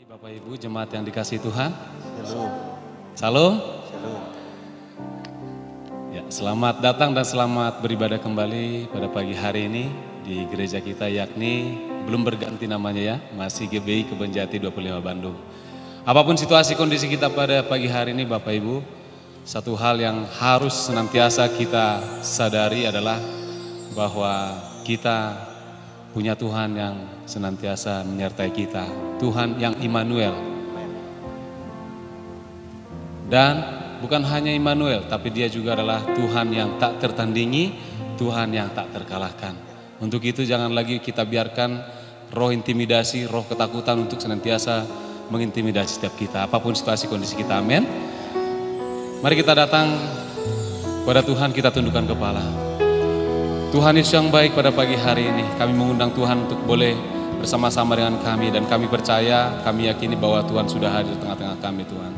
Bapak Ibu jemaat yang dikasihi Tuhan. Shalom. Salam. Shalom. Ya, selamat datang dan selamat beribadah kembali pada pagi hari ini di gereja kita, yakni belum berganti namanya ya, masih GBI Kebonjati 25 Bandung. Apapun situasi kondisi kita pada pagi hari ini Bapak Ibu, satu hal yang harus senantiasa kita sadari adalah bahwa kita punya Tuhan yang senantiasa menyertai kita, Tuhan yang Immanuel. Dan bukan hanya Immanuel, tapi dia juga adalah Tuhan yang tak tertandingi, Tuhan yang tak terkalahkan. Untuk itu jangan lagi kita biarkan roh intimidasi, roh ketakutan untuk senantiasa mengintimidasi setiap kita, apapun situasi kondisi kita, amin. Mari kita datang kepada Tuhan, kita tundukkan kepala. Tuhan Yesus yang baik, pada pagi hari ini kami mengundang Tuhan untuk boleh bersama-sama dengan kami, dan kami percaya, kami yakini bahwa Tuhan sudah hadir di tengah-tengah kami. Tuhan,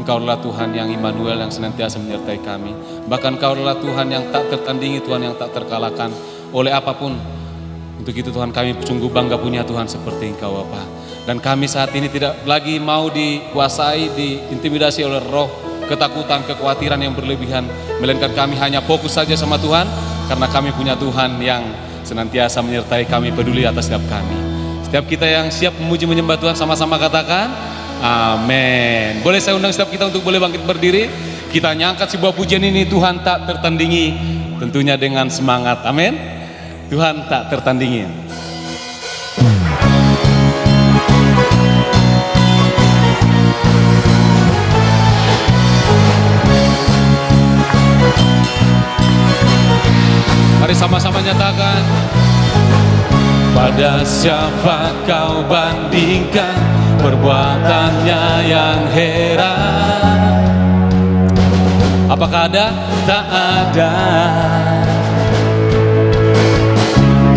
Engkau adalah Tuhan yang Immanuel, yang senantiasa menyertai kami. Bahkan Engkau adalah Tuhan yang tak tertandingi, Tuhan yang tak terkalahkan oleh apapun. Untuk itu Tuhan, kami sungguh bangga punya Tuhan seperti Engkau Bapa. Dan kami saat ini tidak lagi mau dikuasai, diintimidasi oleh roh ketakutan, kekhawatiran yang berlebihan, melainkan kami hanya fokus saja sama Tuhan, karena kami punya Tuhan yang senantiasa menyertai kami, peduli atas setiap kami. Setiap kita yang siap memuji menyembah Tuhan, sama-sama katakan amin. Boleh saya undang setiap kita untuk boleh bangkit berdiri. Kita nyangkat sebuah pujian ini, Tuhan tak tertandingi, tentunya dengan semangat, amin. Tuhan tak tertandingi. Mari sama-sama nyatakan. Pada siapa kau bandingkan perbuatannya yang heran? Apakah ada? Tak ada.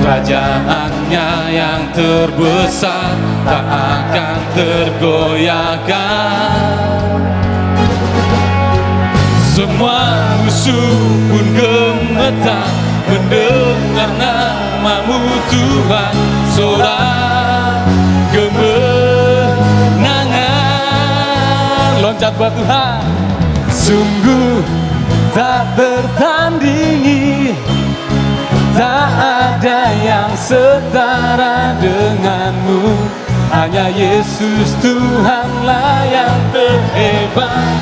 Kerajaannya yang terbesar tak akan tergoyahkan. Semua musuh pun gemetar mendengar namamu Tuhan, sorak kemenangan. Loncat buat Tuhan. Sungguh tak tertandingi, tak ada yang setara denganmu. Hanya Yesus Tuhanlah yang terhebat,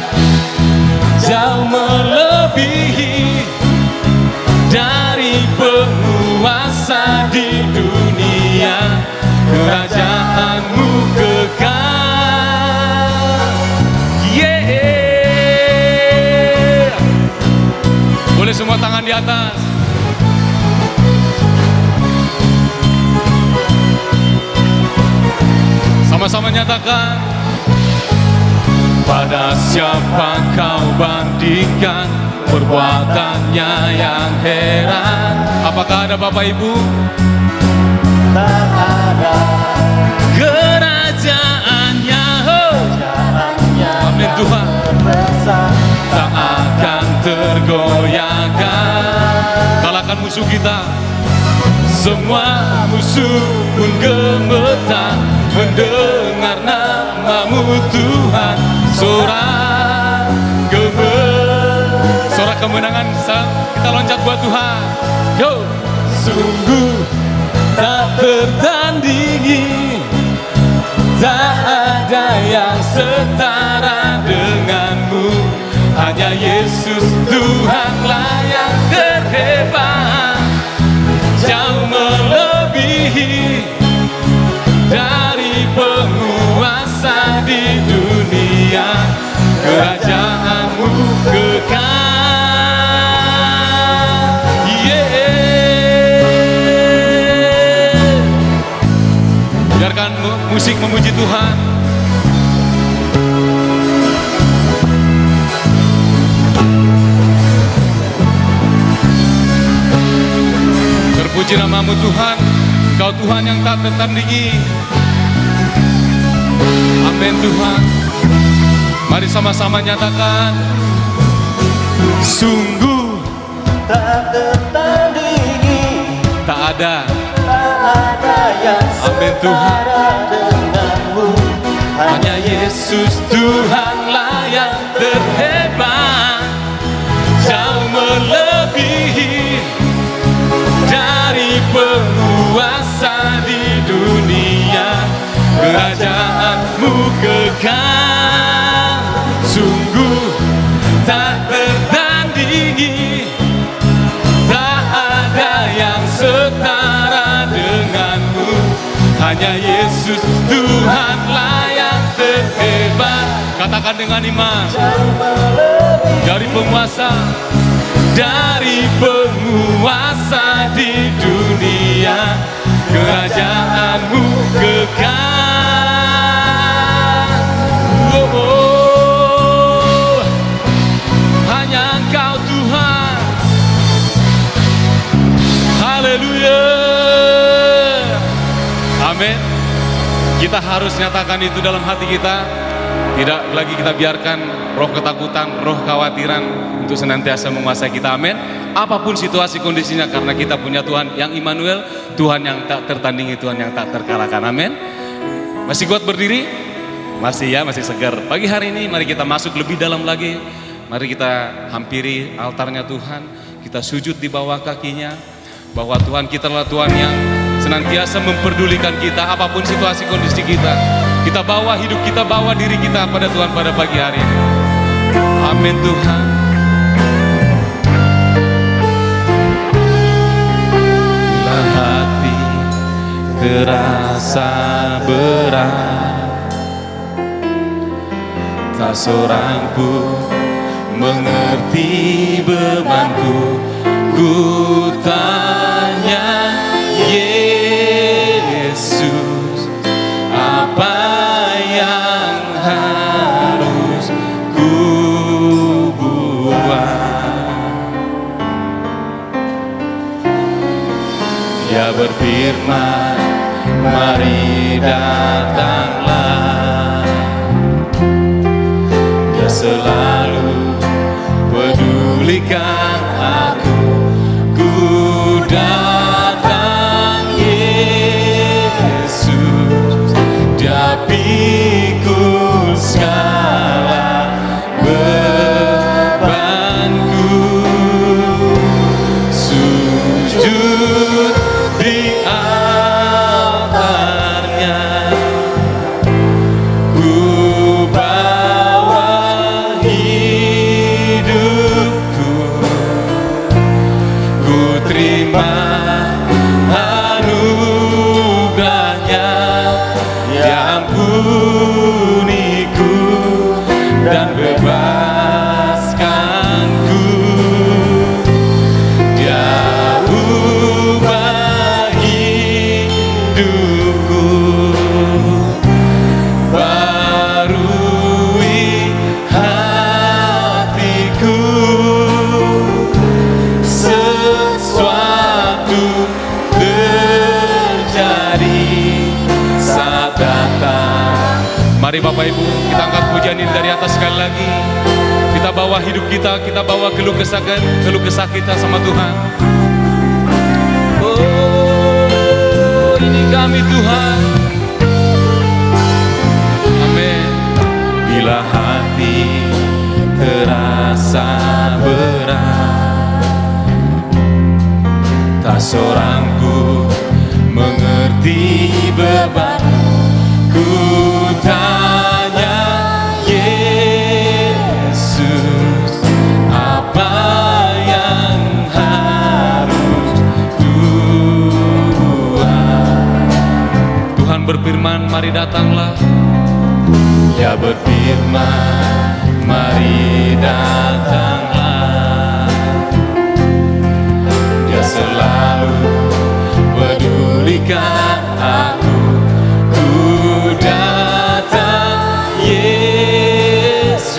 jauh melebihi dari penguasa di dunia. Kerajaanmu kekal. Yeah. Boleh semua tangan di atas. Sama-sama nyatakan. Pada siapa kau bandingkan perbuatannya yang heran? Apakah ada Bapak Ibu? Tak ada. Kerajaannya, amin Tuhan, tak akan tergoyahkan. Kalahkan musuh kita. Semua musuh pun gemetar mendengar namamu Tuhan. Sorak kemenangan, kita loncat buat Tuhan. Yo. Sungguh tak tertandingi, tak ada yang setara denganmu. Hanya Yesus Tuhanlah yang terhebat, jauh melebihi dari penguasa di dunia. Kerajaanmu kekal. Yeah. Biarkan musik memuji Tuhan. Terpuji namamu Tuhan, Kau Tuhan yang tak tertandingi. Amin Tuhan. Mari sama-sama nyatakan. Sungguh tak tertandingi, tak ada yang Amin Tuhan. setara denganmu. Hanya Yesus Tuhanlah yang terhebat, jauh melebihi dari penguasa di dunia. Kerajaanmu kekal, sungguh tak tertandingi. Tak ada yang setara denganmu. Hanya Yesus Tuhanlah yang terhebat. Katakan dengan iman. Dari penguasa, dari penguasa di dunia. Kerajaanmu kekal. Oh, oh. Hanya Engkau Tuhan. Haleluya. Amin. Kita harus nyatakan itu dalam hati kita. Tidak lagi kita biarkan roh ketakutan, roh khawatiran untuk senantiasa menguasai kita. Amin. Apapun situasi kondisinya, karena kita punya Tuhan yang Immanuel, Tuhan yang tak tertandingi, Tuhan yang tak terkalahkan. Amin. Masih kuat berdiri? Masih ya, masih segar. Pagi hari ini mari kita masuk lebih dalam lagi. Mari kita hampiri altarnya Tuhan. Kita sujud di bawah kakinya. Bahwa Tuhan kita adalah Tuhan yang senantiasa memperdulikan kita apapun situasi kondisi kita. Kita bawa hidup kita, bawa diri kita pada Tuhan pada pagi hari ini. Amin Tuhan. Bila hati terasa berat, tak seorang pun mengerti bebanku. Ku tanya Yesus, apa yang harus ku buat? Dia berfirman, mari datanglah. Dia selalu pedulikan aku. Ku datang Yesus, Dia pikul segala bebanku. Sujud di altarnya, ku bawa hidupku. Ku terima anugerahnya, Dia ampuniku dan bebaskanku. Dia ubah hidupku, barui hatiku. Sesuatu terjadi saat datang. Mari Bapak Ibu, kita angkat pujian ini dari atas sekali lagi. Kita bawa hidup kita, kita bawa keluh kesah kita sama Tuhan. Oh, ini kami Tuhan. Amin. Bila hati terasa berat, tak seorang pun mengerti beban. Ku tanya Yesus, apa yang harus ku buat? Tuhan berfirman, mari datanglah. Dia berfirman, mari datanglah. Dia selalu pedulikan aku. Ku datang Yesus,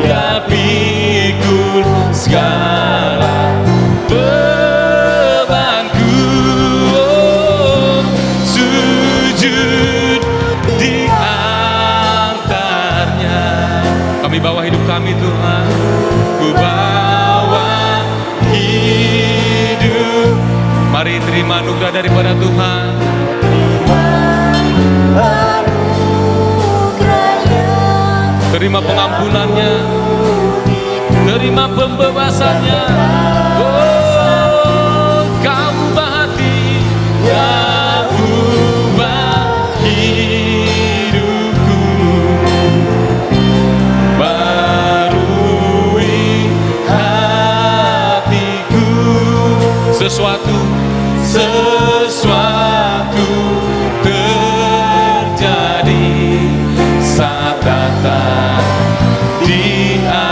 Dia pikul segala bebanku. Oh, sujud di altarnya. Kami bawa hidup kami Tuhan. Ku bawa hidup. Mari terima anugerah daripada Tuhan. terima pengampunannya, terima pembebasannya. Oh, Kau ubah hati, Kau ubah hidupku, barui hatiku. Sesuatu terjadi saat datang dia.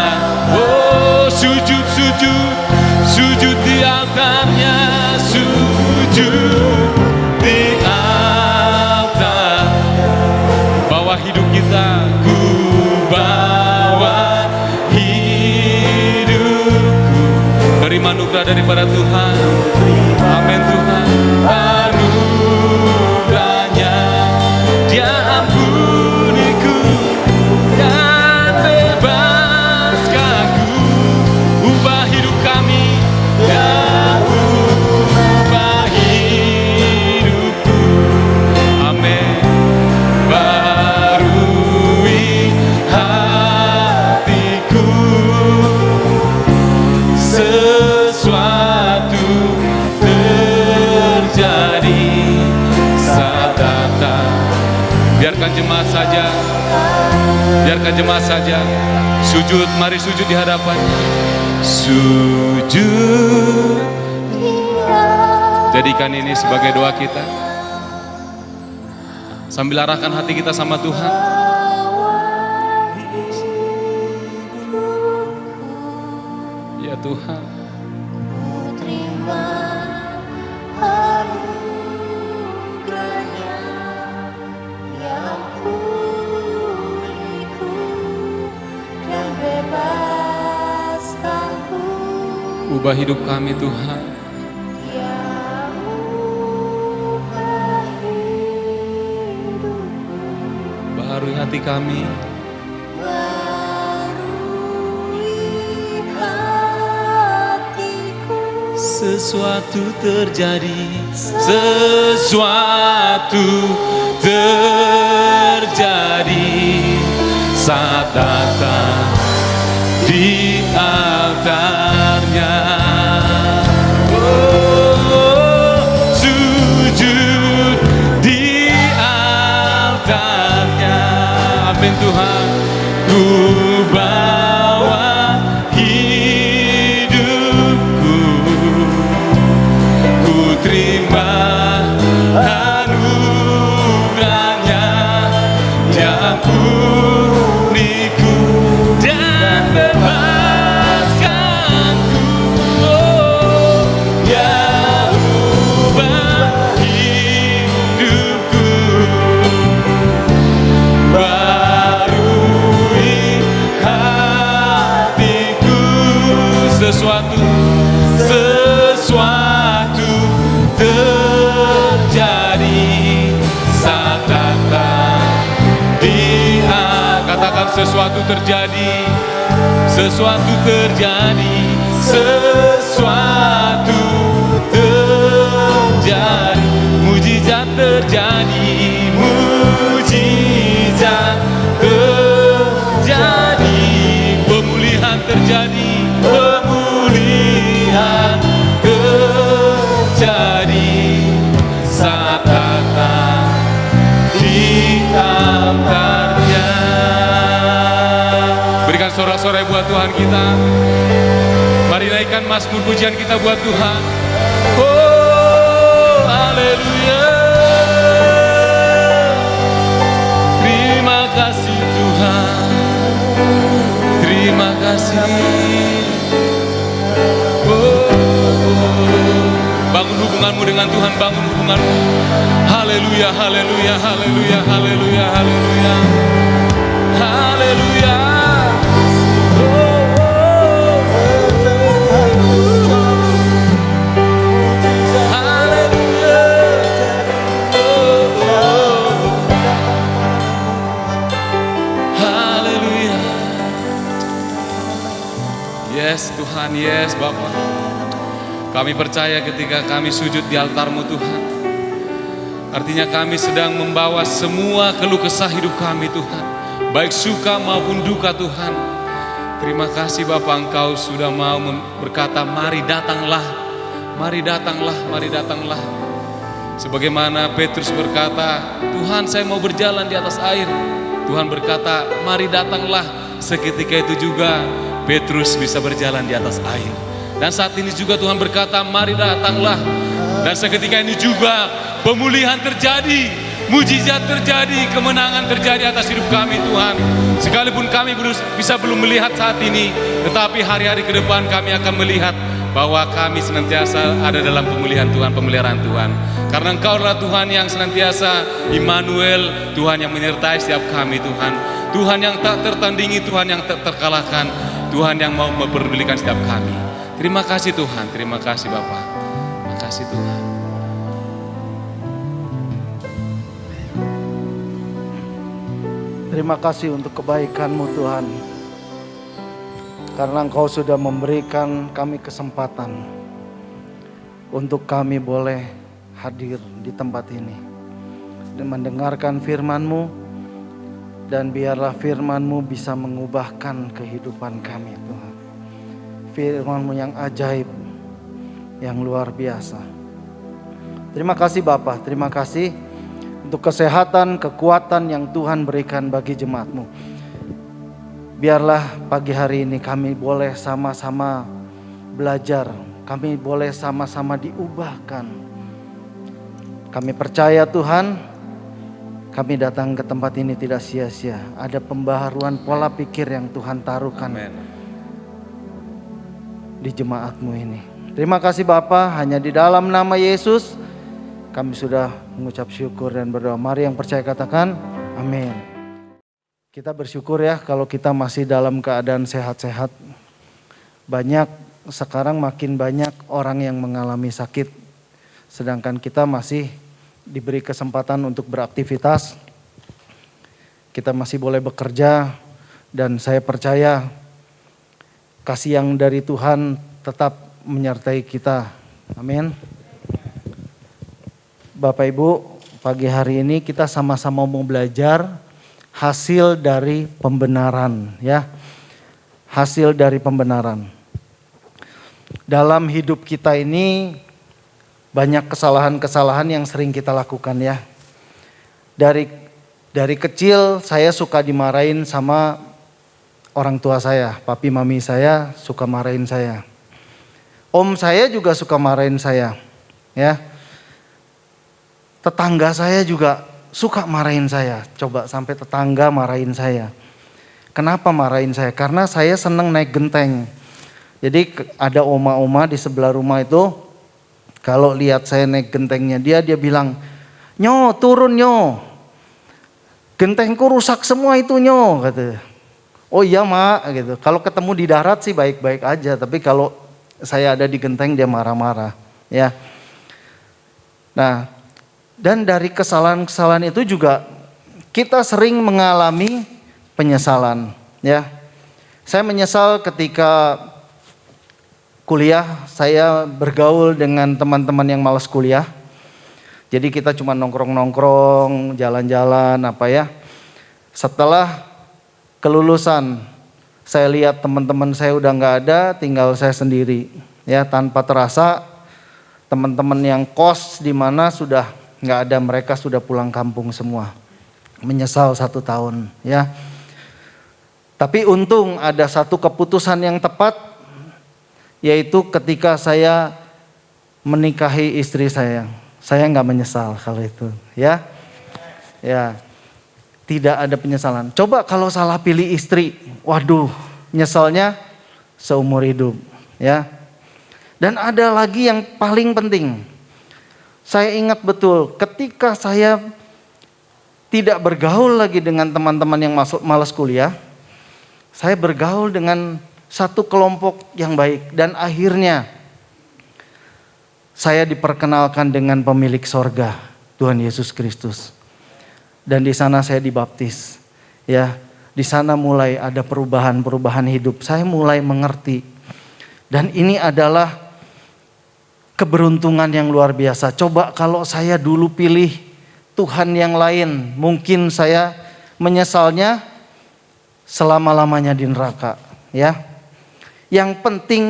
Oh, sujud di altarnya, sujud di altar. Bawa hidup kita, ku bawa hidupku. Terima anugerah daripada Tuhan. Amin Tuhan. Anugerahnya Dia ampuniku dan bebaskanku. Ubah hidup kami dan ubah hidupku. Amin. Barui hatiku, sesuatu terjadi saat datang. Biarkan jemaat saja, biarkan jemaat saja sujud. Mari sujud di hadapannya, sujud. Jadikan ini sebagai doa kita, sambil arahkan hati kita sama Tuhan. Ya Tuhan, terima anugerahnya yang ampuniku dan bebaskanku. ubah hidup kami Tuhan. Yang ubah hidupku, Barui hati kami, barui hatiku. sesuatu terjadi, sesuatu terjadi saat datang di altarnya. Oh, sujud di altarnya. Amin Tuhan. Ku bawa hidupku, ku terima anugerahnya yang ampuniku dan bebaskanku. Oh, yang ubah hidupku, barui hatiku. Sesuatu terjadi saat datang dia. Katakan sesuatu terjadi, sesuatu terjadi, sesuatu terjadi, mujizat terjadi, mujizat terjadi, pemulihan terjadi, pemulihan terjadi saat datang di altarnya. Berikan sorak-sorai buat Tuhan kita. Mari naikkan mazmur pujian kita buat Tuhan. Oh, haleluya. Terima kasih Tuhan. Terima kasih. Bangun hubunganmu dengan Tuhan, bangun hubunganmu. Haleluya, haleluya, haleluya, haleluya, haleluya. Haleluya. Haleluya. Haleluya. Yes Tuhan, yes Bapa. Kami percaya ketika kami sujud di altar-Mu Tuhan, artinya kami sedang membawa semua keluh kesah hidup kami Tuhan. baik suka maupun duka Tuhan. Terima kasih Bapa, Engkau sudah mau berkata, mari datanglah, mari datanglah, mari datanglah. Sebagaimana Petrus berkata, Tuhan saya mau berjalan di atas air. Tuhan berkata, mari datanglah. Seketika itu juga Petrus bisa berjalan di atas air. Dan saat ini juga Tuhan berkata, mari datanglah. Dan seketika ini juga pemulihan terjadi, mujizat terjadi, kemenangan terjadi atas hidup kami Tuhan. Sekalipun kami bisa belum melihat saat ini, tetapi hari-hari ke depan kami akan melihat bahwa kami senantiasa ada dalam pemulihan Tuhan, pemeliharaan Tuhan. Karena Engkau adalah Tuhan yang senantiasa Immanuel, Tuhan yang menyertai setiap kami Tuhan. Tuhan yang tak tertandingi, Tuhan yang tak terkalahkan, Tuhan yang mau memperdulikan setiap kami. Terima kasih Tuhan, terima kasih Bapa. Terima kasih Tuhan. Terima kasih untuk kebaikan-Mu Tuhan. Karena Engkau sudah memberikan kami kesempatan untuk kami boleh hadir di tempat ini dan mendengarkan firman-Mu, dan biarlah firman-Mu bisa mengubahkan kehidupan kami Tuhan. Firman-Mu yang ajaib, yang luar biasa. Terima kasih Bapa, terima kasih untuk kesehatan, kekuatan yang Tuhan berikan bagi jemaat-Mu. Biarlah pagi hari ini kami boleh sama-sama belajar, kami boleh sama-sama diubahkan. Kami percaya Tuhan, kami datang ke tempat ini tidak sia-sia. Ada pembaharuan pola pikir yang Tuhan taruhkan di jemaat-Mu ini. Terima kasih Bapa, hanya di dalam nama Yesus kami sudah mengucap syukur dan berdoa. Mari yang percaya katakan amin. Kita bersyukur ya kalau kita masih dalam keadaan sehat-sehat. Sekarang makin banyak orang yang mengalami sakit. Sedangkan kita masih diberi kesempatan untuk beraktivitas. Kita masih boleh bekerja. Dan saya percaya kasih yang dari Tuhan tetap menyertai kita. Amin. Bapak Ibu, pagi hari ini kita sama-sama mau belajar hasil dari pembenaran ya. Hasil dari pembenaran. Dalam hidup kita ini banyak kesalahan-kesalahan yang sering kita lakukan ya. Dari kecil saya suka dimarahin sama orang tua saya, papi mami saya suka marahin saya. Om saya juga suka marahin saya ya. Tetangga saya juga suka marahin saya. Coba sampai tetangga marahin saya. Kenapa marahin saya? Karena saya seneng naik genteng. Jadi ada oma-oma di sebelah rumah itu, kalau lihat saya naik gentengnya dia bilang, "Nyo, turun nyo. Gentengku rusak semua itu nyo," kata. "Oh iya mak," gitu. Kalau ketemu di darat sih baik-baik aja, tapi kalau saya ada di genteng dia marah-marah, ya. Nah, dan dari kesalahan-kesalahan itu juga kita sering mengalami penyesalan, ya. Saya menyesal ketika kuliah, saya bergaul dengan teman-teman yang malas kuliah. Jadi kita cuma nongkrong-nongkrong, jalan-jalan apa ya. Setelah kelulusan, saya lihat teman-teman saya udah nggak ada, tinggal saya sendiri. Ya, tanpa terasa teman-teman yang kos di mana sudah nggak ada, mereka sudah pulang kampung semua. Menyesal 1 tahun ya. Tapi untung ada satu keputusan yang tepat, yaitu ketika saya menikahi istri saya. Saya nggak menyesal kalau itu ya. Ya, tidak ada penyesalan. Coba kalau salah pilih istri, waduh, nyesalnya seumur hidup ya. Dan ada lagi yang paling penting. Saya ingat betul ketika saya tidak bergaul lagi dengan teman-teman yang malas kuliah, saya bergaul dengan satu kelompok yang baik, dan akhirnya saya diperkenalkan dengan pemilik sorga, Tuhan Yesus Kristus. Dan di sana saya dibaptis, ya. Di sana mulai ada perubahan hidup. Saya mulai mengerti, dan ini adalah keberuntungan yang luar biasa. Coba kalau saya dulu pilih Tuhan yang lain, mungkin saya menyesalnya selama-lamanya di neraka, ya. Yang penting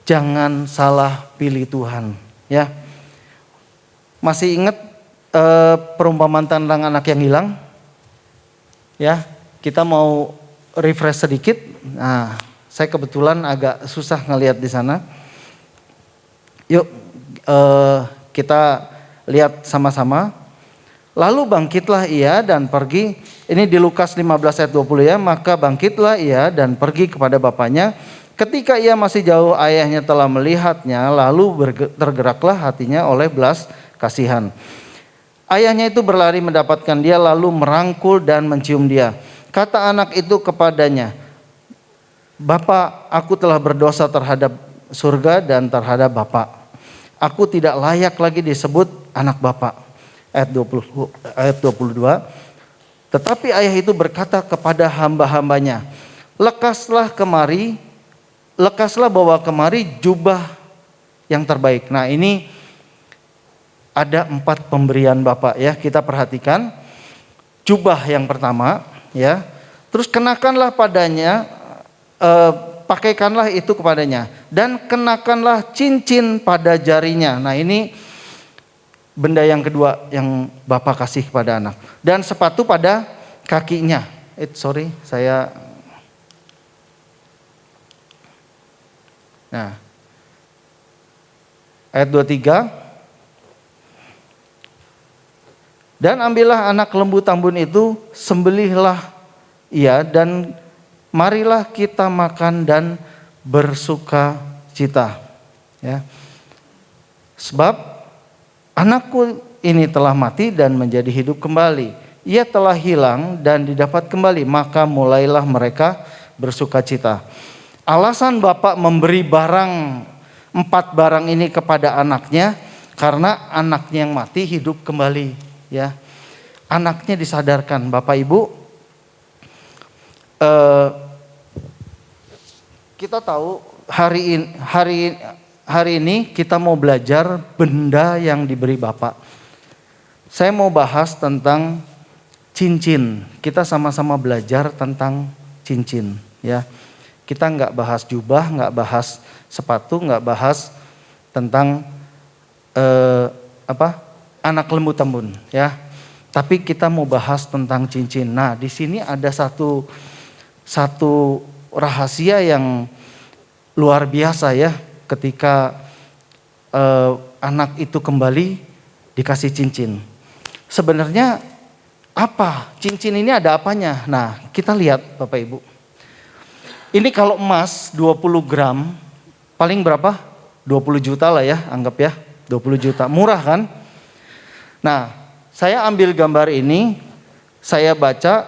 jangan salah pilih Tuhan, ya. Masih ingat perumpamaan tentang anak yang hilang? Ya, kita mau refresh sedikit. Nah, saya kebetulan agak susah ngelihat di sana. Yuk kita lihat sama-sama. Lalu bangkitlah ia dan pergi. Ini di Lukas 15 ayat 20 ya. Maka bangkitlah ia dan pergi kepada bapaknya. Ketika ia masih jauh, ayahnya telah melihatnya. Lalu tergeraklah hatinya oleh belas kasihan. Ayahnya itu berlari mendapatkan dia, lalu merangkul dan mencium dia. Kata anak itu kepadanya, "Bapak, aku telah berdosa terhadap surga dan terhadap Bapak. Aku tidak layak lagi disebut anak Bapak." Ayat 22. Tetapi ayah itu berkata kepada hamba-hambanya, lekaslah bawa kemari jubah yang terbaik. Nah, ini ada 4 pemberian Bapak ya, kita perhatikan. Jubah yang pertama ya, terus kenakanlah padanya, pakaikanlah itu kepadanya, dan kenakanlah cincin pada jarinya. Nah, ini benda yang kedua yang Bapak kasih kepada anak. Dan sepatu pada kakinya. Nah, ayat 23. Dan ambillah anak lembu tambun itu, sembelihlah ia, dan marilah kita makan dan bersuka cita. Ya. Sebab anakku ini telah mati dan menjadi hidup kembali. Ia telah hilang dan didapat kembali, maka mulailah mereka bersuka cita. Alasan Bapak memberi 4 barang ini kepada anaknya, karena anaknya yang mati hidup kembali. Ya, anaknya disadarkan. Bapak Ibu, kita tahu hari ini kita mau belajar benda yang diberi Bapak. Saya mau bahas tentang cincin. Kita sama-sama belajar tentang cincin. Ya, kita nggak bahas jubah, nggak bahas sepatu, nggak bahas tentang anak lembu tambun ya. Tapi kita mau bahas tentang cincin. Nah, di sini ada satu rahasia yang luar biasa ya, ketika anak itu kembali dikasih cincin. Sebenarnya apa? Cincin ini ada apanya? Nah, kita lihat Bapak Ibu. Ini kalau emas 20 gram paling berapa? 20 juta lah ya, anggap ya. 20 juta, murah kan? Nah, saya ambil gambar ini, saya baca,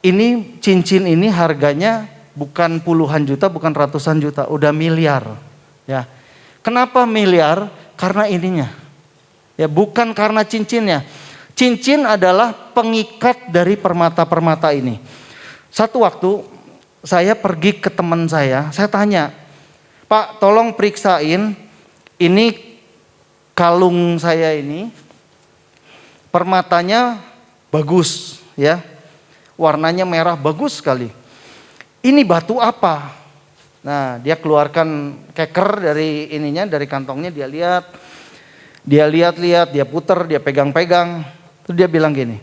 ini cincin ini harganya bukan puluhan juta, bukan ratusan juta, udah miliar. Ya, kenapa miliar? Karena ininya. Ya, bukan karena cincinnya. Cincin adalah pengikat dari permata-permata ini. Satu waktu saya pergi ke teman saya tanya, "Pak, tolong periksain ini kalung saya ini. Permatanya bagus ya, warnanya merah bagus sekali. Ini batu apa?" Nah, dia keluarkan keker dari ininya, dari kantongnya, dia lihat, dia puter, dia pegang-pegang. Terus dia bilang gini,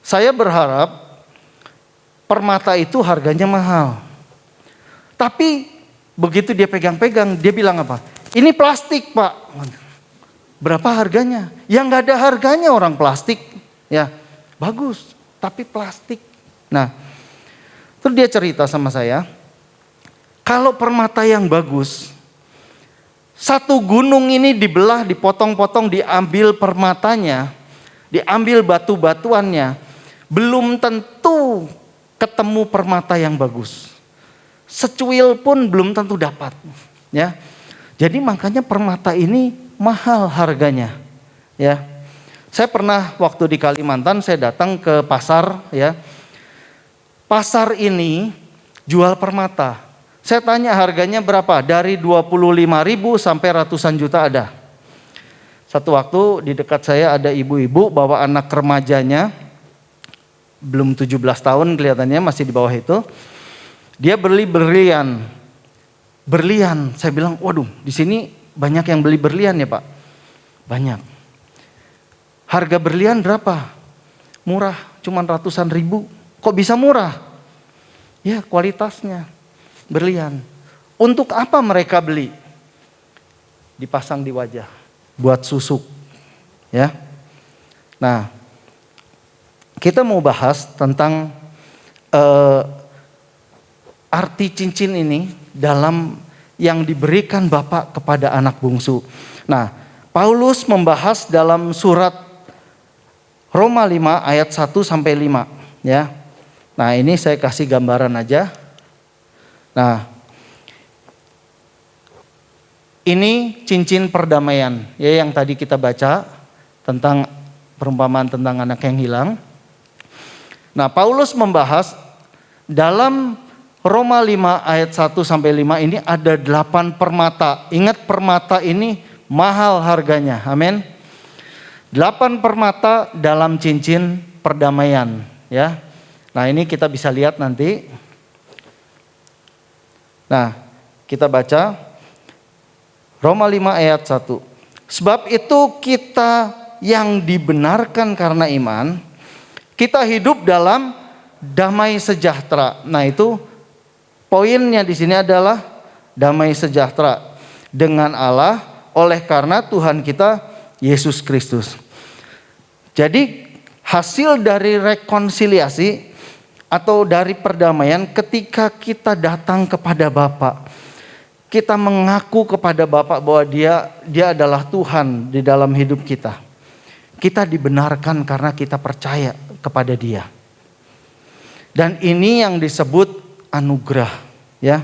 "Saya berharap permata itu harganya mahal." Tapi begitu dia pegang-pegang, dia bilang apa? "Ini plastik, Pak." Berapa harganya? Ya nggak ada harganya orang plastik. Ya, bagus, tapi plastik. Nah, terus dia cerita sama saya, kalau permata yang bagus, satu gunung ini dibelah, dipotong-potong, diambil permatanya, diambil batu-batuannya, belum tentu ketemu permata yang bagus. Secuil pun belum tentu dapat. Ya, jadi makanya permata ini mahal harganya, ya. Saya pernah waktu di Kalimantan, saya datang ke pasar, ya. Pasar ini jual permata. Saya tanya harganya berapa? Dari 25.000 sampai ratusan juta ada. Satu waktu di dekat saya ada ibu-ibu bawa anak remajanya, belum 17 tahun kelihatannya, masih di bawah itu. Dia beli berlian. Berlian, saya bilang, waduh, di sini banyak yang beli berlian ya Pak? Banyak. Harga berlian berapa? Murah, cuman ratusan ribu. Kok bisa murah? Ya, kualitasnya berlian. Untuk apa mereka beli? Dipasang di wajah, buat susuk. Ya. Nah, kita mau bahas tentang arti cincin ini dalam yang diberikan Bapak kepada anak bungsu. Nah, Paulus membahas dalam surat Roma 5 ayat 1 sampai 5, ya. Nah, ini saya kasih gambaran aja. Nah, ini cincin perdamaian, ya, yang tadi kita baca tentang perumpamaan tentang anak yang hilang. Nah, Paulus membahas dalam Roma 5 ayat 1 sampai 5 ini ada 8 permata. Ingat, permata ini mahal harganya. Amin. 8 permata dalam cincin perdamaian, ya. Nah, ini kita bisa lihat nanti. Nah, kita baca Roma 5 ayat 1. Sebab itu kita yang dibenarkan karena iman, kita hidup dalam damai sejahtera. Nah, itu poinnya di sini adalah damai sejahtera dengan Allah oleh karena Tuhan kita Yesus Kristus. Jadi hasil dari rekonsiliasi atau dari perdamaian ketika kita datang kepada Bapa, kita mengaku kepada Bapa bahwa Dia adalah Tuhan di dalam hidup kita. Kita dibenarkan karena kita percaya kepada Dia. Dan ini yang disebut anugerah, ya.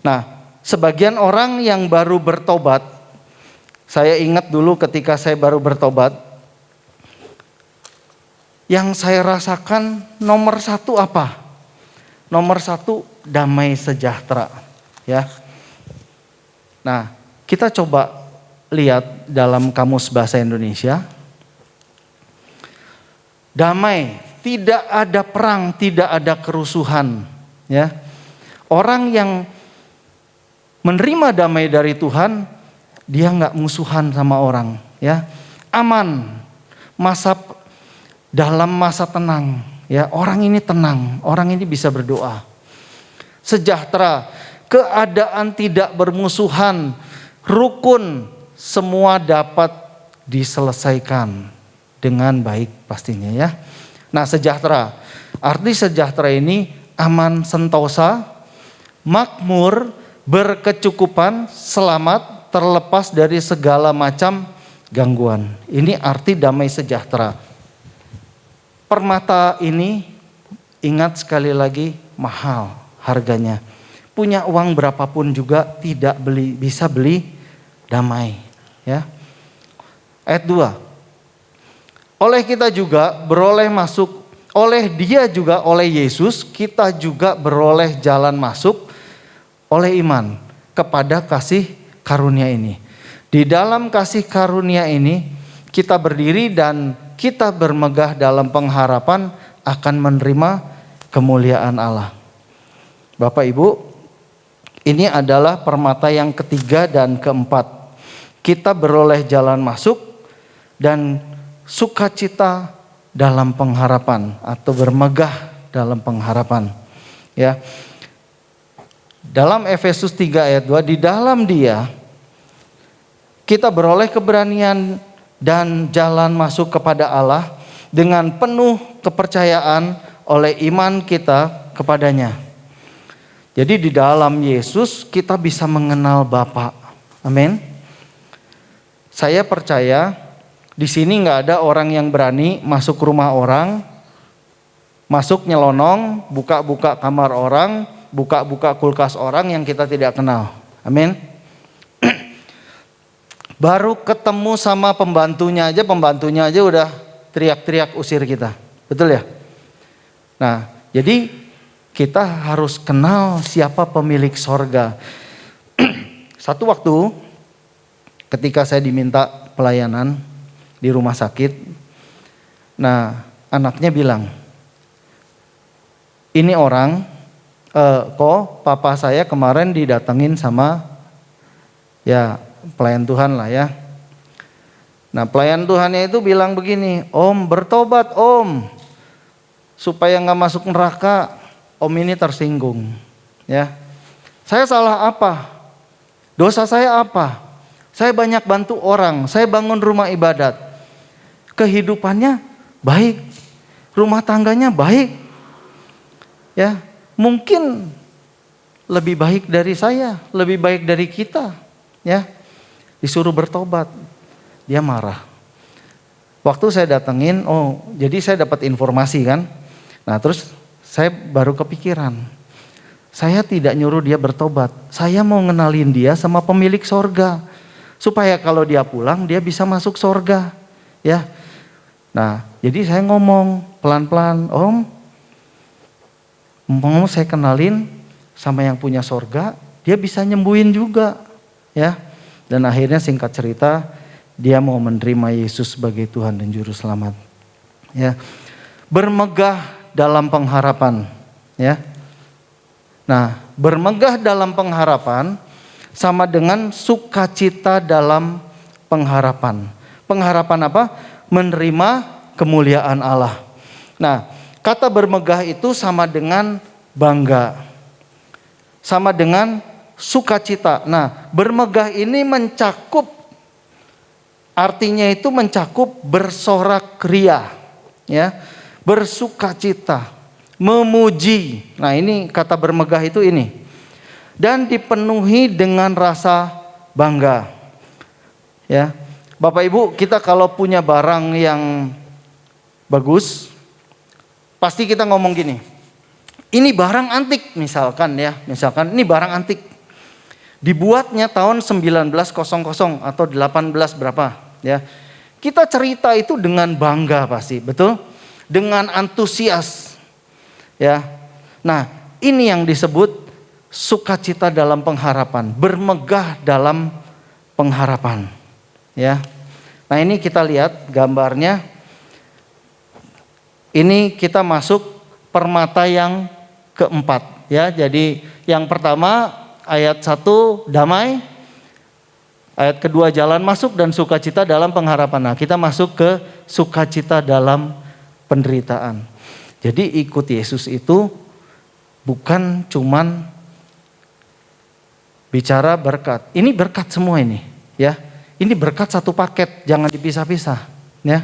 Nah, sebagian orang yang baru bertobat, saya ingat dulu ketika saya baru bertobat, yang saya rasakan nomor satu apa? Nomor satu damai sejahtera, ya. Nah, kita coba lihat dalam Kamus Bahasa Indonesia. Damai, tidak ada perang, tidak ada kerusuhan. Ya, orang yang menerima damai dari Tuhan, dia nggak musuhan sama orang, ya, aman, dalam masa tenang, ya, orang ini tenang, orang ini bisa berdoa, sejahtera, keadaan tidak bermusuhan, rukun, semua dapat diselesaikan dengan baik pastinya, ya. Nah, sejahtera, arti sejahtera ini aman sentosa, makmur, berkecukupan, selamat, terlepas dari segala macam gangguan. Ini arti damai sejahtera. Permata ini, ingat sekali lagi, mahal harganya. Punya uang berapapun juga tidak bisa beli damai, ya. Ayat 2. Oleh kita juga beroleh masuk, oleh Dia juga, oleh Yesus, kita juga beroleh jalan masuk oleh iman kepada kasih karunia ini. Di dalam kasih karunia ini kita berdiri dan kita bermegah dalam pengharapan akan menerima kemuliaan Allah. Bapak Ibu, ini adalah permata yang ketiga dan keempat. Kita beroleh jalan masuk dan sukacita dalam pengharapan atau bermegah dalam pengharapan. Ya. Dalam Efesus 3 ayat 2, di dalam Dia kita beroleh keberanian dan jalan masuk kepada Allah dengan penuh kepercayaan oleh iman kita kepadanya. Jadi di dalam Yesus kita bisa mengenal Bapa. Amin. Saya percaya di sini nggak ada orang yang berani masuk rumah orang, masuk nyelonong, buka-buka kamar orang, buka-buka kulkas orang yang kita tidak kenal. Amin. Baru ketemu sama pembantunya aja udah teriak-teriak usir kita. Betul ya? Nah, jadi kita harus kenal siapa pemilik sorga. Satu waktu ketika saya diminta pelayanan di rumah sakit, nah anaknya bilang, ini orang, kok papa saya kemarin didatengin sama ya pelayan Tuhan lah ya. Nah pelayan Tuhannya itu bilang begini, Om bertobat Om, supaya nggak masuk neraka. Om ini tersinggung ya. Saya salah apa? Dosa saya apa? Saya banyak bantu orang, saya bangun rumah ibadat. Kehidupannya baik, rumah tangganya baik. Ya, mungkin lebih baik dari saya, lebih baik dari kita. Ya, disuruh bertobat, dia marah. Waktu saya datengin, jadi saya dapat informasi kan. Nah terus saya baru kepikiran, saya tidak nyuruh dia bertobat. Saya mau ngenalin dia sama pemilik sorga, supaya kalau dia pulang dia bisa masuk sorga. Ya, nah jadi saya ngomong pelan-pelan, Om, mau saya kenalin sama yang punya sorga, dia bisa nyembuhin juga. Ya, dan akhirnya singkat cerita, dia mau menerima Yesus sebagai Tuhan dan Juru Selamat. Ya, bermegah dalam pengharapan. Ya, nah bermegah dalam pengharapan sama dengan sukacita dalam pengharapan. Pengharapan apa? Menerima kemuliaan Allah. Nah, kata bermegah itu sama dengan bangga, sama dengan sukacita. Nah, bermegah ini mencakup, artinya itu mencakup bersorak ria, ya, bersukacita, memuji. Nah, ini kata bermegah itu ini. Dan dipenuhi dengan rasa bangga. Ya, Bapak Ibu, kita kalau punya barang yang bagus, pasti kita ngomong gini, ini barang antik misalkan ya, misalkan ini barang antik. Dibuatnya tahun 1900 atau 18 berapa ya. Kita cerita itu dengan bangga pasti, betul? Dengan antusias. Ya. Nah, ini yang disebut sukacita dalam pengharapan, bermegah dalam pengharapan. Ya. Nah, ini kita lihat gambarnya. Ini kita masuk permata yang keempat ya. Jadi yang pertama ayat 1 damai, ayat kedua jalan masuk dan sukacita dalam pengharapan. Nah, kita masuk ke sukacita dalam penderitaan. Jadi ikut Yesus itu bukan cuman bicara berkat. Ini berkat semua ini, ya. Ini berkat satu paket, jangan dipisah-pisah, ya.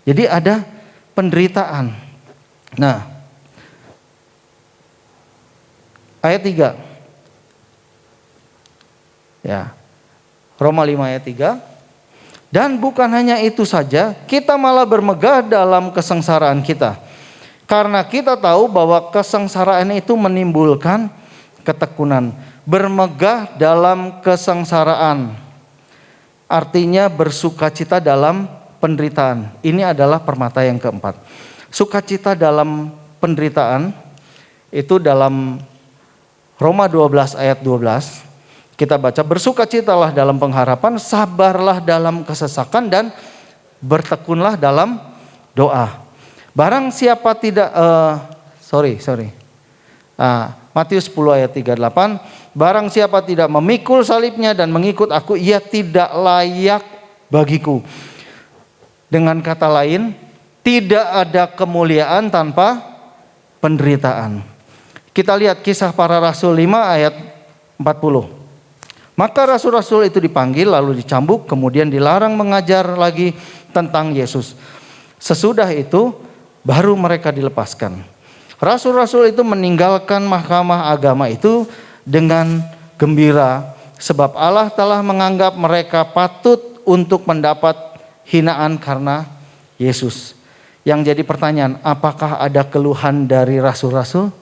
Jadi ada penderitaan. Nah, ayat 3. Ya. Roma 5 ayat 3. Dan bukan hanya itu saja, kita malah bermegah dalam kesengsaraan kita. Karena kita tahu bahwa kesengsaraan itu menimbulkan ketekunan. Bermegah dalam kesengsaraan, artinya bersukacita dalam penderitaan. Ini adalah permata yang keempat. Sukacita dalam penderitaan itu dalam Roma 12 ayat 12. Kita baca, bersukacitalah dalam pengharapan, sabarlah dalam kesesakan, dan bertekunlah dalam doa. Barang siapa tidak, Matius 10 ayat 38. Barang siapa tidak memikul salibnya dan mengikut aku, ia tidak layak bagiku. Dengan kata lain, tidak ada kemuliaan tanpa penderitaan. Kita lihat Kisah Para Rasul 5 ayat 40. Maka rasul-rasul itu dipanggil lalu dicambuk, kemudian dilarang mengajar lagi tentang Yesus. Sesudah itu baru mereka dilepaskan. Rasul-rasul itu meninggalkan mahkamah agama itu dengan gembira, sebab Allah telah menganggap mereka patut untuk mendapat hinaan karena Yesus. Yang jadi pertanyaan, apakah ada keluhan dari rasul-rasul?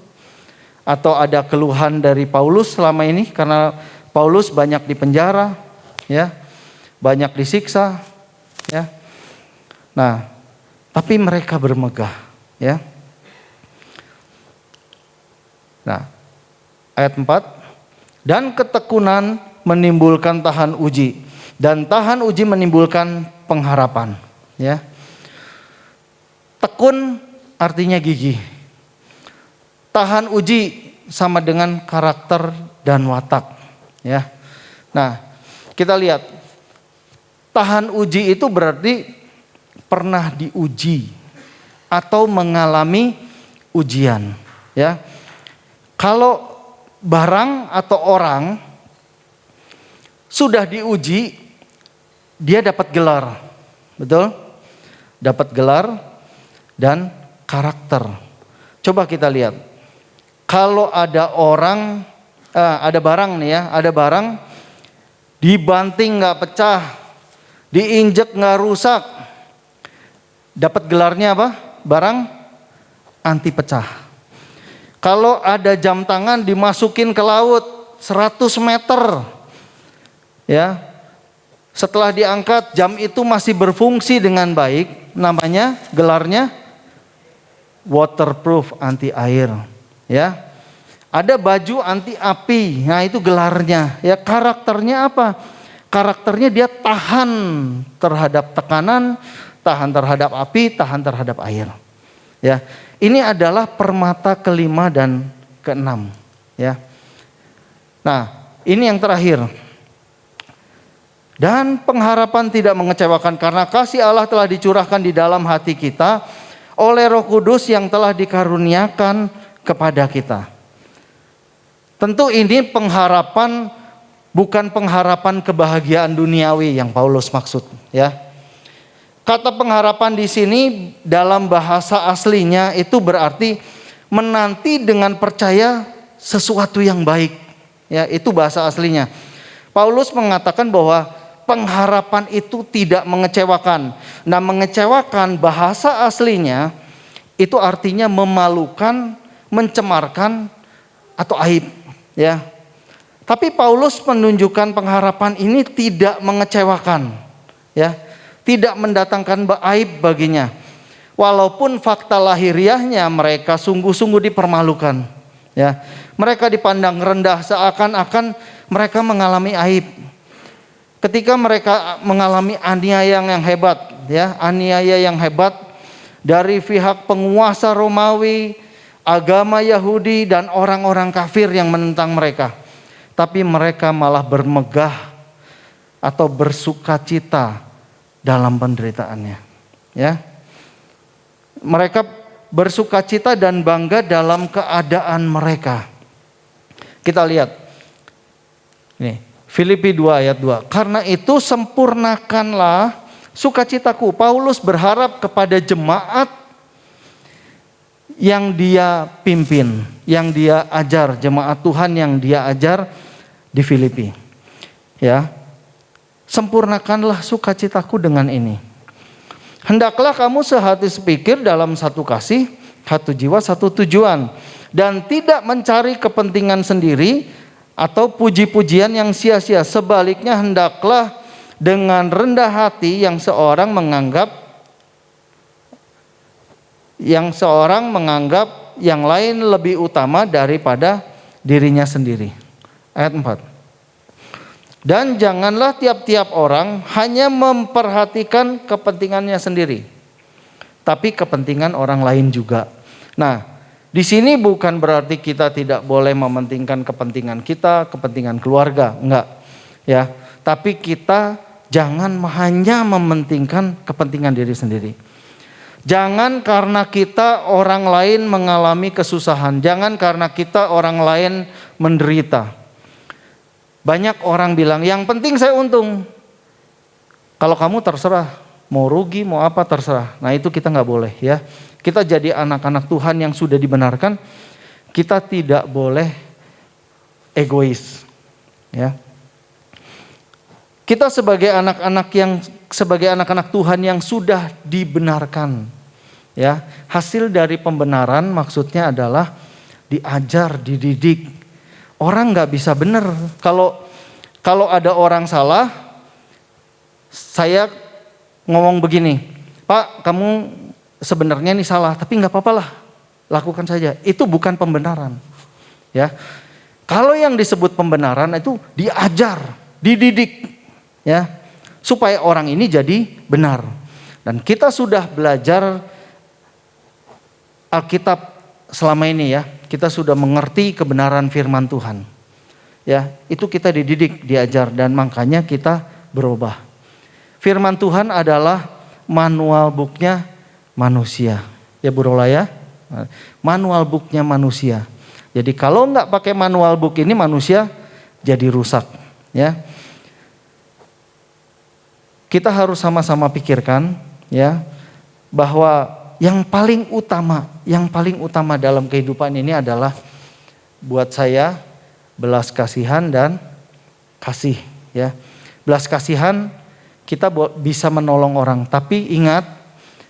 Atau ada keluhan dari Paulus selama ini? Karena Paulus banyak dipenjara, ya, banyak disiksa, ya. Nah, tapi mereka bermegah, ya. Nah, ayat 4, dan ketekunan menimbulkan tahan uji, dan tahan uji menimbulkan pengharapan, ya. Tekun artinya gigih. tahan uji sama dengan karakter dan watak, ya. Nah, kita lihat tahan uji itu berarti pernah diuji atau mengalami ujian, ya. Kalau barang atau orang sudah diuji, dia dapat gelar, betul? Dapat gelar dan karakter. Coba kita lihat. Kalau ada orang, ada barang nih ya, ada barang dibanting nggak pecah, diinjek nggak rusak, dapat gelarnya apa? Barang anti pecah. Kalau ada jam tangan dimasukin ke laut 100 meter, ya, setelah diangkat jam itu masih berfungsi dengan baik, namanya gelarnya waterproof, anti air, ya. Ada baju anti api, nah itu gelarnya, ya. Karakternya apa? Karakternya dia tahan terhadap tekanan, tahan terhadap api, tahan terhadap air, ya. Ini adalah permata kelima dan keenam, ya. Nah, ini yang terakhir. Dan pengharapan tidak mengecewakan karena kasih Allah telah dicurahkan di dalam hati kita oleh Roh Kudus yang telah dikaruniakan kepada kita. Tentu ini pengharapan, bukan pengharapan kebahagiaan duniawi yang Paulus maksud, ya. Kata pengharapan di sini dalam bahasa aslinya itu berarti menanti dengan percaya sesuatu yang baik, ya, itu bahasa aslinya. Paulus mengatakan bahwa pengharapan itu tidak mengecewakan. Nah, mengecewakan bahasa aslinya itu artinya memalukan, mencemarkan atau aib, ya. Tapi Paulus menunjukkan pengharapan ini tidak mengecewakan, ya, tidak mendatangkan aib baginya. Walaupun fakta lahiriahnya mereka sungguh-sungguh dipermalukan, ya. Mereka dipandang rendah seakan-akan mereka mengalami aib. Ketika mereka mengalami aniaya yang hebat, ya, aniaya yang hebat dari pihak penguasa Romawi, agama Yahudi dan orang-orang kafir yang menentang mereka. Tapi mereka malah bermegah atau bersukacita dalam penderitaannya, ya. Mereka bersukacita dan bangga dalam keadaan mereka. Kita lihat nih, Filipi 2 ayat 2. Karena itu sempurnakanlah sukacitaku. Paulus berharap kepada jemaat yang dia pimpin, yang dia ajar, jemaat Tuhan yang dia ajar di Filipi, ya. Sempurnakanlah sukacitaku dengan ini. Hendaklah kamu sehati sepikir dalam satu kasih, satu jiwa, satu tujuan, dan tidak mencari kepentingan sendiri atau puji-pujian yang sia-sia. Sebaliknya hendaklah dengan rendah hati yang seorang menganggap yang lain lebih utama daripada dirinya sendiri. Ayat 4. Dan janganlah tiap-tiap orang hanya memperhatikan kepentingannya sendiri, tapi kepentingan orang lain juga. Nah, di sini bukan berarti kita tidak boleh mementingkan kepentingan kita, kepentingan keluarga, enggak, ya. Tapi kita jangan hanya mementingkan kepentingan diri sendiri. Jangan karena kita orang lain mengalami kesusahan, jangan karena kita orang lain menderita. Banyak orang bilang, yang penting saya untung. Kalau kamu terserah, mau rugi, mau apa terserah. Nah, itu kita nggak boleh, ya. Kita jadi anak-anak Tuhan yang sudah dibenarkan, kita tidak boleh egois, ya. Kita sebagai anak-anak Tuhan yang sudah dibenarkan, ya. Hasil dari pembenaran maksudnya adalah diajar, dididik. Orang nggak bisa benar. Kalau ada orang salah, saya ngomong begini, Pak, kamu sebenarnya ini salah, tapi nggak apa-apa lah, lakukan saja. Itu bukan pembenaran, ya. Kalau yang disebut pembenaran itu diajar, dididik, ya, supaya orang ini jadi benar. Dan kita sudah belajar Alkitab selama ini ya, kita sudah mengerti kebenaran firman Tuhan. Ya, itu kita dididik, diajar, dan makanya kita berubah. Firman Tuhan adalah manual booknya manusia. Ya Bu Rola ya, manual booknya manusia. Jadi kalau nggak pakai manual book ini manusia jadi rusak. Ya, kita harus sama-sama pikirkan ya bahwa yang paling utama dalam kehidupan ini adalah buat saya belas kasihan dan kasih. Ya, belas kasihan kita bisa menolong orang, tapi ingat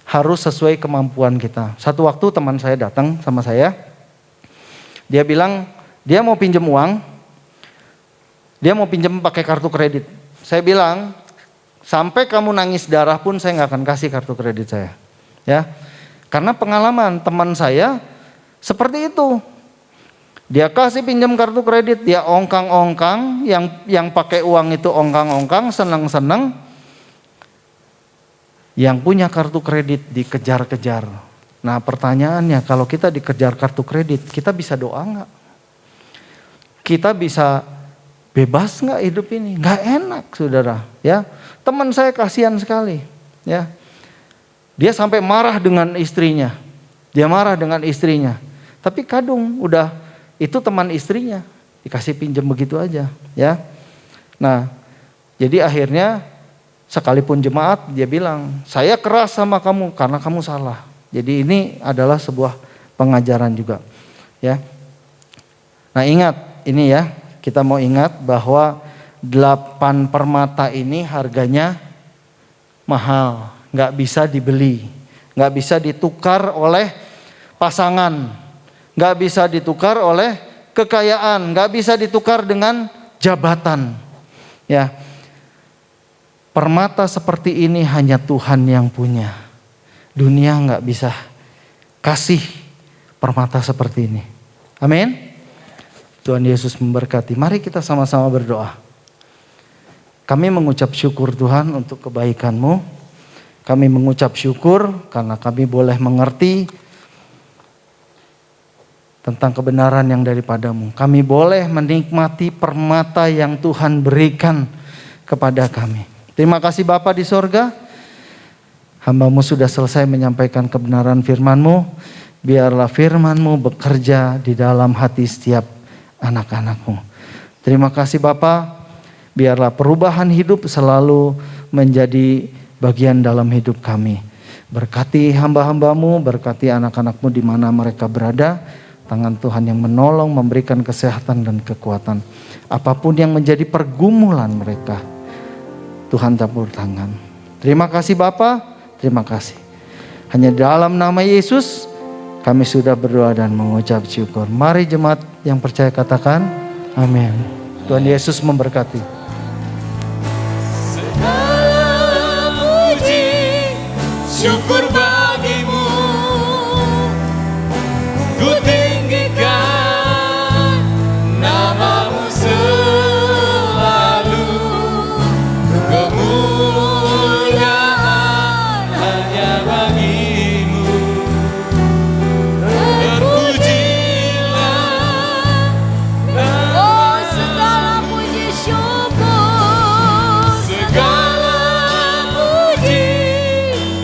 harus sesuai kemampuan kita. Satu waktu teman saya datang sama saya, dia bilang dia mau pinjam uang, dia mau pinjam pakai kartu kredit. Saya bilang, sampai kamu nangis darah pun saya nggak akan kasih kartu kredit saya. Ya, karena pengalaman teman saya seperti itu. Dia kasih pinjam kartu kredit, dia ongkang-ongkang, yang pakai uang itu ongkang-ongkang, senang-senang. Yang punya kartu kredit dikejar-kejar. Nah pertanyaannya, kalau kita dikejar kartu kredit, kita bisa doa nggak? Kita bisa bebas nggak hidup ini? Nggak enak saudara. Ya, teman saya kasihan sekali. Ya, dia sampai marah dengan istrinya. Tapi kadung udah itu teman istrinya, dikasih pinjam begitu aja. Ya, nah jadi akhirnya sekalipun jemaat dia bilang, saya keras sama kamu karena kamu salah. Jadi ini adalah sebuah pengajaran juga. Ya. Nah ingat ini ya, kita mau ingat bahwa 8 permata ini harganya mahal. Gak bisa dibeli, gak bisa ditukar oleh pasangan, gak bisa ditukar oleh kekayaan, gak bisa ditukar dengan jabatan. Ya. Permata seperti ini hanya Tuhan yang punya. Dunia nggak bisa kasih permata seperti ini. Amin. Tuhan Yesus memberkati. Mari kita sama-sama berdoa. Kami mengucap syukur Tuhan untuk kebaikan-Mu. Kami mengucap syukur karena kami boleh mengerti tentang kebenaran yang daripada-Mu. Kami boleh menikmati permata yang Tuhan berikan kepada kami. Terima kasih Bapa di sorga, hamba-Mu sudah selesai menyampaikan kebenaran firman-Mu. Biarlah firman-Mu bekerja di dalam hati setiap anak-anak-Mu. Terima kasih Bapa, biarlah perubahan hidup selalu menjadi bagian dalam hidup kami. Berkati hamba-hamba-Mu, berkati anak-anak-Mu di mana mereka berada. Tangan Tuhan yang menolong, memberikan kesehatan dan kekuatan. Apapun yang menjadi pergumulan mereka, Tuhan campur tangan. Terima kasih Bapa, terima kasih. Hanya dalam nama Yesus kami sudah berdoa dan mengucap syukur. Mari jemaat yang percaya katakan amin. Tuhan Yesus memberkati. Segala puji syukur bagimu, ku tinggikan nama-Mu selalu. Kemuliaan hanya bagi-Mu. Terpujilah Oh segala puji syukur, segala puji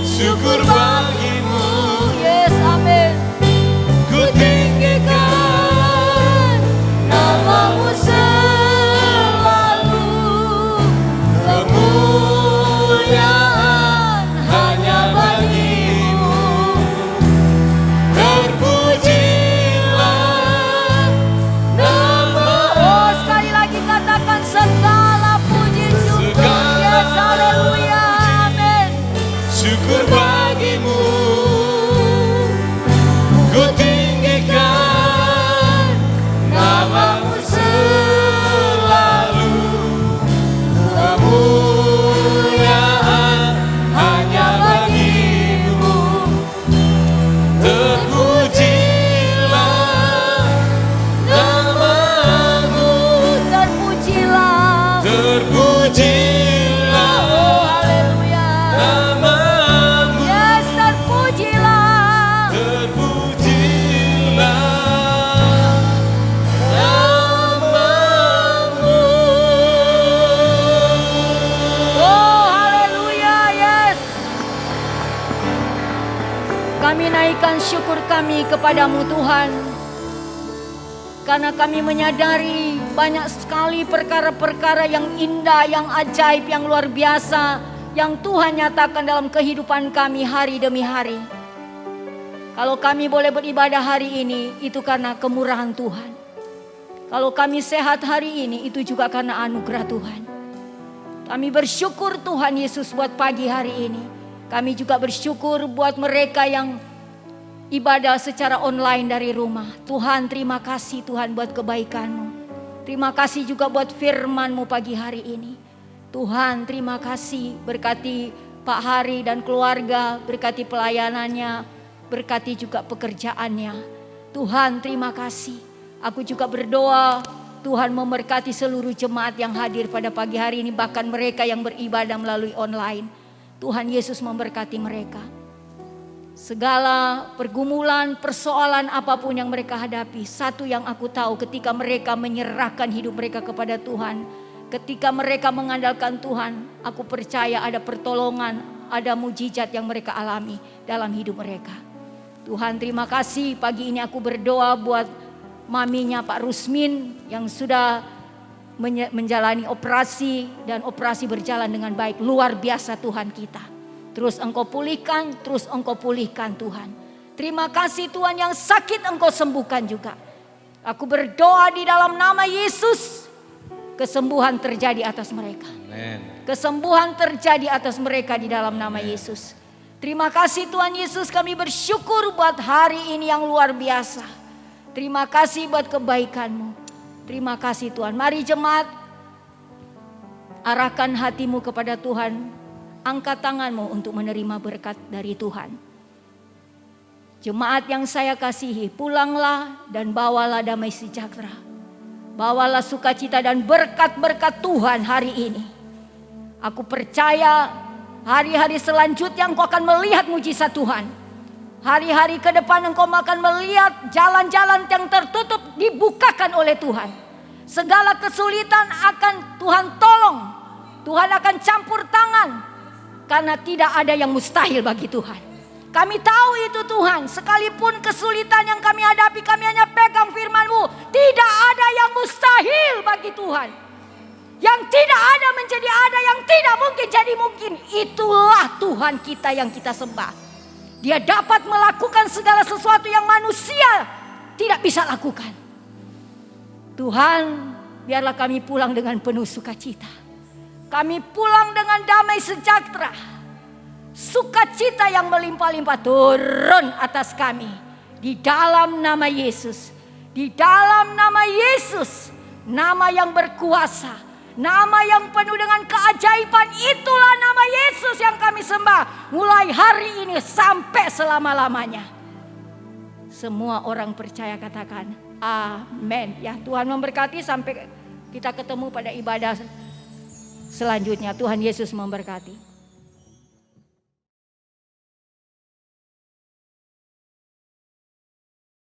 syukur bagi kami kepadamu Tuhan. Karena kami menyadari banyak sekali perkara-perkara yang indah, yang ajaib, yang luar biasa, yang Tuhan nyatakan dalam kehidupan kami hari demi hari. Kalau kami boleh beribadah hari ini, itu karena kemurahan Tuhan. Kalau kami sehat hari ini, itu juga karena anugerah Tuhan. Kami bersyukur Tuhan Yesus buat pagi hari ini. Kami juga bersyukur buat mereka yang ibadah secara online dari rumah. Tuhan, terima kasih Tuhan buat kebaikan-Mu. Terima kasih juga buat firman-Mu pagi hari ini. Tuhan, terima kasih, berkati Pak Hari dan keluarga, berkati pelayanannya, berkati juga pekerjaannya. Tuhan, terima kasih. Aku juga berdoa Tuhan memberkati seluruh jemaat yang hadir pada pagi hari ini, bahkan mereka yang beribadah melalui online. Tuhan Yesus memberkati mereka. Segala pergumulan, persoalan apapun yang mereka hadapi, satu yang aku tahu, ketika mereka menyerahkan hidup mereka kepada Tuhan, ketika mereka mengandalkan Tuhan, aku percaya ada pertolongan, ada mujizat yang mereka alami dalam hidup mereka. Tuhan, terima kasih. Pagi ini aku berdoa buat maminya Pak Rusmin yang sudah menjalani operasi, dan operasi berjalan dengan baik. Luar biasa Tuhan kita. Terus Engkau pulihkan, terus Engkau pulihkan Tuhan. Terima kasih Tuhan, yang sakit Engkau sembuhkan juga. Aku berdoa di dalam nama Yesus, kesembuhan terjadi atas mereka. Amen. Kesembuhan terjadi atas mereka di dalam nama Yesus. Terima kasih Tuhan Yesus, kami bersyukur buat hari ini yang luar biasa. Terima kasih buat kebaikan-Mu. Terima kasih Tuhan. Mari jemaat, arahkan hatimu kepada Tuhan. Angkat tanganmu untuk menerima berkat dari Tuhan. Jemaat yang saya kasihi, pulanglah dan bawalah damai sejahtera. Bawalah sukacita dan berkat-berkat Tuhan hari ini. Aku percaya hari-hari selanjutnya engkau akan melihat mujizat Tuhan. Hari-hari ke depan engkau akan melihat jalan-jalan yang tertutup dibukakan oleh Tuhan. Segala kesulitan akan Tuhan tolong. Tuhan akan campur tangan. Karena tidak ada yang mustahil bagi Tuhan. Kami tahu itu Tuhan. Sekalipun kesulitan yang kami hadapi, kami hanya pegang firman-Mu. Tidak ada yang mustahil bagi Tuhan. Yang tidak ada menjadi ada, yang tidak mungkin jadi mungkin. Itulah Tuhan kita yang kita sembah. Dia dapat melakukan segala sesuatu yang manusia tidak bisa lakukan. Tuhan, biarlah kami pulang dengan penuh sukacita. Kami pulang dengan damai sejahtera. Sukacita yang melimpah-limpah turun atas kami. Di dalam nama Yesus. Di dalam nama Yesus. Nama yang berkuasa. Nama yang penuh dengan keajaiban. Itulah nama Yesus yang kami sembah. Mulai hari ini sampai selama-lamanya. Semua orang percaya katakan amin. Ya, Tuhan memberkati sampai kita ketemu pada ibadah selanjutnya. Tuhan Yesus memberkati.